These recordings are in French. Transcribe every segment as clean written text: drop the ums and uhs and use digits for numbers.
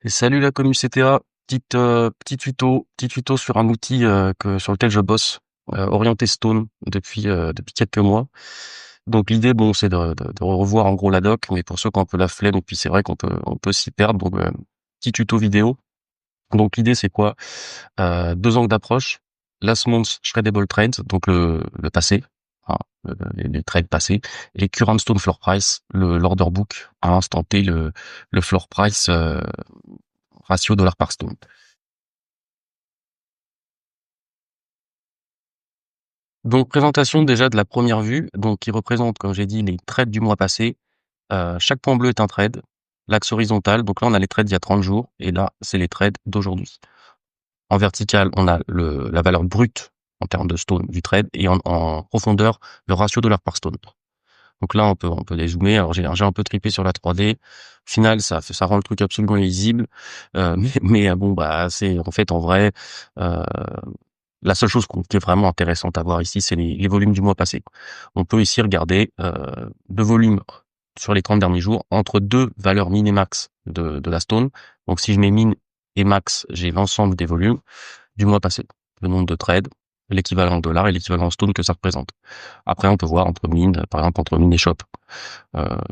Salut la commu CTA, petit tuto sur un outil sur lequel je bosse, orienté Stone depuis quelques mois. Donc l'idée, bon, c'est de revoir en gros la doc, mais pour ceux qui ont un peu la flemme, et puis c'est vrai qu'on peut s'y perdre, donc petit tuto vidéo. Donc l'idée c'est quoi? Deux angles d'approche, last month shreddable trades, donc le passé, hein, les trades passés, et current stone floor price, l'order book à instant T, le floor price ratio dollar par stone. Donc présentation déjà de la première vue, donc qui représente, comme j'ai dit, les trades du mois passé. Chaque point bleu est un trade. L'axe horizontal, donc là on a les trades d'il y a 30 jours, et là c'est les trades d'aujourd'hui. En vertical, on a la valeur brute en termes de stone du trade, et en profondeur, le ratio dollar par stone. Donc là on peut dézoomer. Alors j'ai un peu tripé sur la 3D. Au final, ça rend le truc absolument illisible. Mais bon, bah c'est en fait en vrai. euh, La seule chose qui est vraiment intéressante à voir ici, c'est les volumes du mois passé. On peut ici regarder le volume sur les 30 derniers jours entre deux valeurs min et max de la stone. Donc si je mets min et max, j'ai l'ensemble des volumes du mois passé, le nombre de trades, l'équivalent en dollars et l'équivalent en stone que ça représente. Après, on peut voir entre min, par exemple entre min et shop,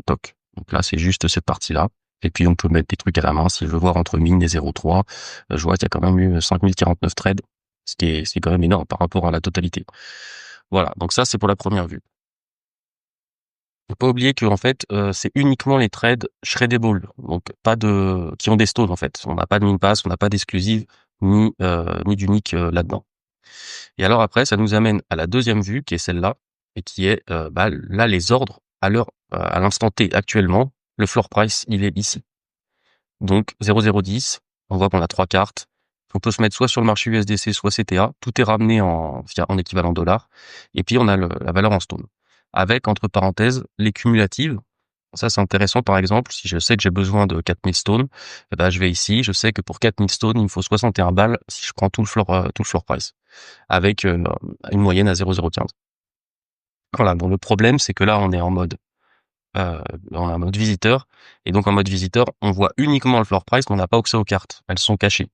TOC. Donc là, c'est juste cette partie-là. Et puis, on peut mettre des trucs à la main. Si je veux voir entre min et 0,3, je vois qu'il y a quand même eu 5049 trades, c'est quand même énorme par rapport à la totalité. Voilà. Donc ça, c'est pour la première vue. Faut pas oublier que, en fait, c'est uniquement les trades shreddable. Donc, pas qui ont des stones, en fait. On n'a pas de min pass, on n'a pas d'exclusive, ni d'unique, là-dedans. Et alors après, ça nous amène à la deuxième vue, qui est celle-là, et qui est, là, les ordres à l'instant T actuellement, le floor price, il est ici. Donc 0010, on voit qu'on a trois cartes. On peut se mettre soit sur le marché USDC, soit CTA. Tout est ramené en équivalent dollar. Et puis on a la valeur en stone. Avec, entre parenthèses, les cumulatives. Ça, c'est intéressant. Par exemple, si je sais que j'ai besoin de 4000 stones, eh ben, je vais ici. Je sais que pour 4000 stones, il me faut 61 balles si je prends tout le floor price. Avec une moyenne à 0,015. Voilà. Donc le problème, c'est que là, on est en mode visiteur, et donc en mode visiteur, on voit uniquement le floor price, mais on n'a pas accès aux cartes. Elles sont cachées.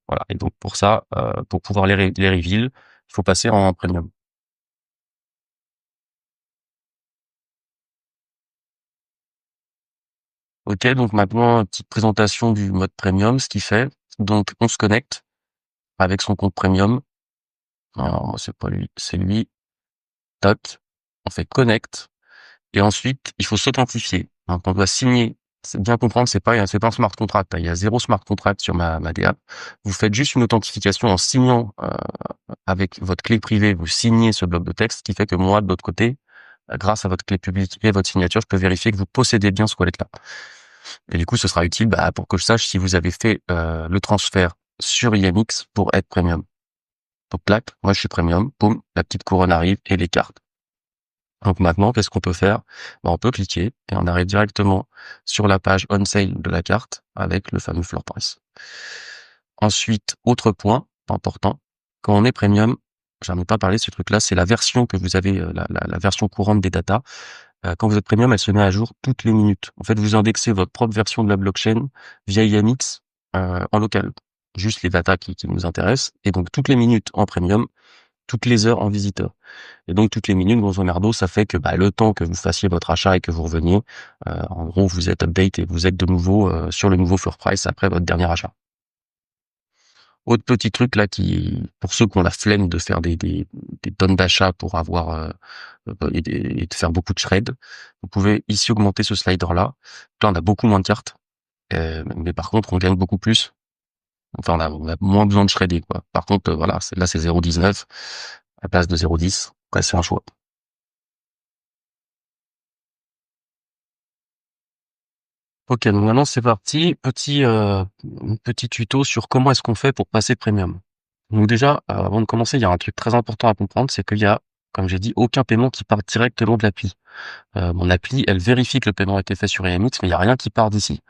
Voilà. Et donc pour ça, pour pouvoir les reveal, il faut passer en premium. Ok, donc maintenant, petite présentation du mode premium, ce qu'il fait. Donc on se connecte avec son compte premium. Alors moi c'est pas lui, c'est lui. Tac. On fait connect. Et ensuite, il faut s'authentifier. Donc, on doit signer. C'est bien comprendre, c'est pas un smart contract. Il y a zéro smart contract sur ma DApp. Vous faites juste une authentification en signant avec votre clé privée. Vous signez ce bloc de texte, qui fait que moi, de l'autre côté, grâce à votre clé publique et votre signature, je peux vérifier que vous possédez bien ce wallet-là. Et du coup, ce sera utile pour que je sache si vous avez fait le transfert sur IMX pour être premium. Donc là, moi, je suis premium. Boum, la petite couronne arrive et les cartes. Donc maintenant, qu'est-ce qu'on peut faire? On peut cliquer et on arrive directement sur la page on sale de la carte avec le fameux floor price. Ensuite, autre point important, quand on est premium, j'en ai pas parlé de ce truc-là, c'est la version que vous avez, la version courante des datas. Quand vous êtes premium, elle se met à jour toutes les minutes. En fait, vous indexez votre propre version de la blockchain via IMX en local. Juste les datas qui nous intéressent. Et donc toutes les minutes en premium, toutes les heures en visiteur. Et donc toutes les minutes, grosso merdo, ça fait que le temps que vous fassiez votre achat et que vous reveniez, en gros, vous êtes update et vous êtes de nouveau sur le nouveau floor price après votre dernier achat. Autre petit truc là pour ceux qui ont la flemme de faire des tonnes d'achats pour avoir et de faire beaucoup de trades, vous pouvez ici augmenter ce slider là. Là, on a beaucoup moins de cartes, mais par contre, on gagne beaucoup plus. Enfin, on a moins besoin de trader, quoi. Par contre, voilà, là, c'est 0,19 à la place de 0,10. Ouais, c'est un choix. Ok, donc maintenant c'est parti. Petit tuto sur comment est-ce qu'on fait pour passer premium. Donc déjà, avant de commencer, il y a un truc très important à comprendre, c'est qu'il y a, comme j'ai dit, aucun paiement qui part directement de l'appli. Mon appli, elle vérifie que le paiement a été fait sur IMX, mais il n'y a rien qui part d'ici.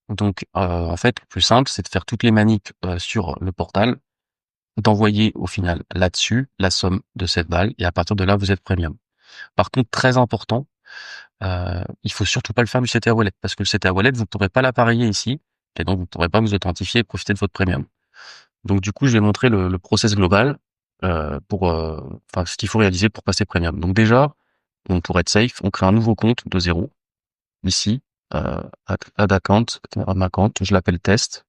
Donc, en fait, le plus simple, c'est de faire toutes les manips sur le portal, d'envoyer au final là-dessus la somme de cette balle, et à partir de là, vous êtes premium. Par contre, très important, il faut surtout pas le faire du CTA Wallet, parce que le CTA Wallet, vous ne pourrez pas l'appareiller ici, Et donc, vous ne pourrez pas vous authentifier et profiter de votre premium. Donc, du coup, je vais montrer le process global pour, enfin, ce qu'il faut réaliser pour passer premium. Donc déjà, donc pour être safe, on crée un nouveau compte de zéro. Ici, add account, un account, je l'appelle test.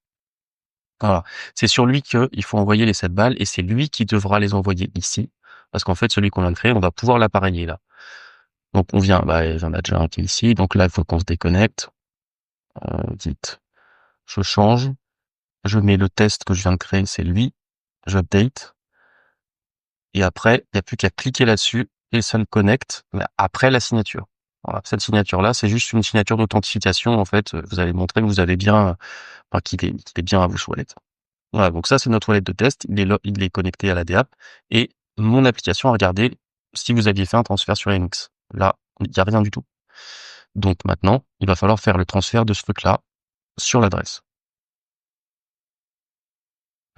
Voilà. C'est sur lui qu'il faut envoyer les 7 balles et c'est lui qui devra les envoyer ici. Parce qu'en fait, celui qu'on vient de créer, on va pouvoir l'appareiller là. Donc on vient, bah, j'en ai déjà un qui est ici. Donc là, il faut qu'on se déconnecte. Vite. Je change. Je mets le test que je viens de créer, c'est lui. J'update. Et après, il n'y a plus qu'à cliquer là-dessus et ça le connecte après la signature. Voilà. Cette signature-là, c'est juste une signature d'authentification. En fait, vous allez montrer que vous avez bien, enfin, qu'il est bien à vos wallet. Voilà, donc ça, c'est notre wallet de test. Il est connecté à la DApp. Et mon application a regardé si vous aviez fait un transfert sur NX. Là, il n'y a rien du tout. Donc maintenant, il va falloir faire le transfert de ce truc-là sur l'adresse.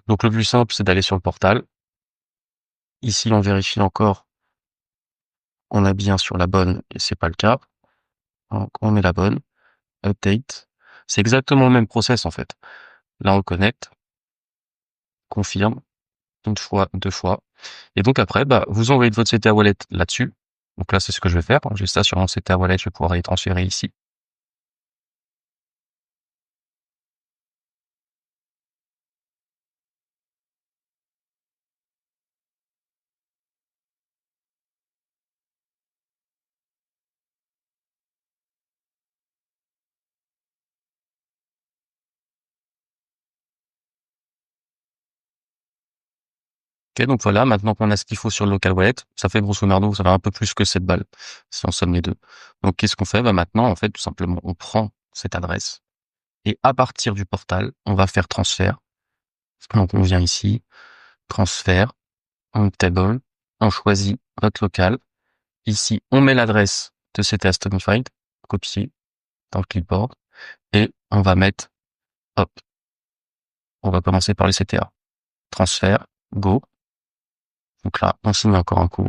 Donc le plus simple, c'est d'aller sur le portal. Ici, on vérifie encore qu'on a bien sur la bonne et c'est pas le cas. Donc on met la bonne. Update. C'est exactement le même process en fait. Là, on connecte, confirme, une fois, deux fois. Et donc après, bah, vous envoyez votre CTA Wallet là-dessus. Donc là, c'est ce que je vais faire. J'ai ça sur mon CTA Wallet, je vais pouvoir les transférer ici. Ok, donc voilà, maintenant qu'on a ce qu'il faut sur le local wallet, ça fait grosso merdo, ça va un peu plus que 7 balles, si on somme les deux. Donc qu'est-ce qu'on fait? Bah maintenant, en fait, tout simplement, on prend cette adresse et à partir du portal, on va faire transfert. Donc on vient ici, transfert, on table, on choisit notre local. Ici, on met l'adresse de CTA Stonified, copier dans le clipboard, et on va mettre, hop, on va commencer par les CTA. Transfert, go. Donc là, on signe encore un coup.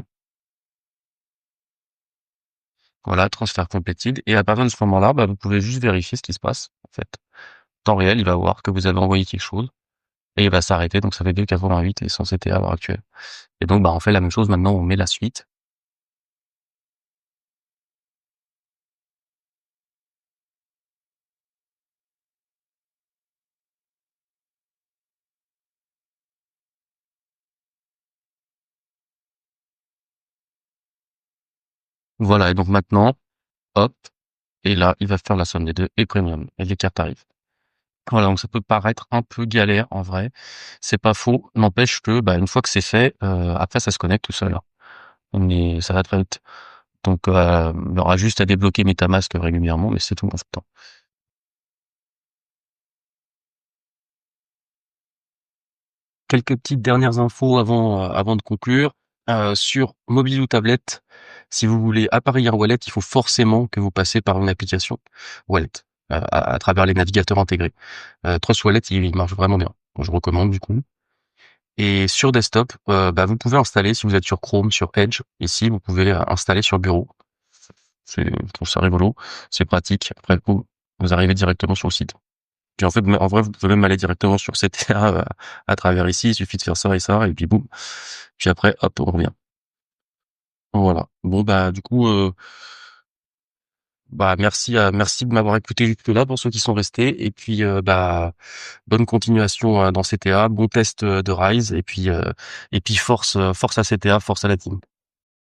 Voilà, transfert completed. Et à partir de ce moment-là, bah, vous pouvez juste vérifier ce qui se passe, en fait. Temps réel, il va voir que vous avez envoyé quelque chose, et il va s'arrêter. Donc ça fait 2,88 et son CTA à l'heure actuelle. Et donc, bah, on fait la même chose. Maintenant, on met la suite. Voilà. Et donc maintenant, hop, et là, il va faire la somme des deux et premium. Et les cartes arrivent. Voilà, donc ça peut paraître un peu galère en vrai, c'est pas faux. N'empêche que bah, une fois que c'est fait, après ça se connecte tout seul, hein. Ça va très vite. Donc il y aura juste à débloquer MetaMask régulièrement, mais c'est tout en fait. Quelques petites dernières infos avant de conclure. Sur mobile ou tablette, si vous voulez appareiller un wallet, il faut forcément que vous passez par une application wallet à travers les navigateurs intégrés. Trust Wallet, il marche vraiment bien. Donc, je recommande du coup. Et sur desktop, bah, vous pouvez installer, si vous êtes sur Chrome, sur Edge, ici, vous pouvez installer sur bureau. Je trouve ça rigolo, c'est pratique. Après le coup, vous arrivez directement sur le site. Puis en fait, en vrai, vous pouvez même aller directement sur CTA à travers ici, il suffit de faire ça, et puis boum. Puis après, hop, on revient. Voilà. Bon, bah, du coup, bah, merci de m'avoir écouté jusque-là pour ceux qui sont restés. Et puis, bah, bonne continuation dans CTA, bon test de Rise, et puis force à CTA, force à la team.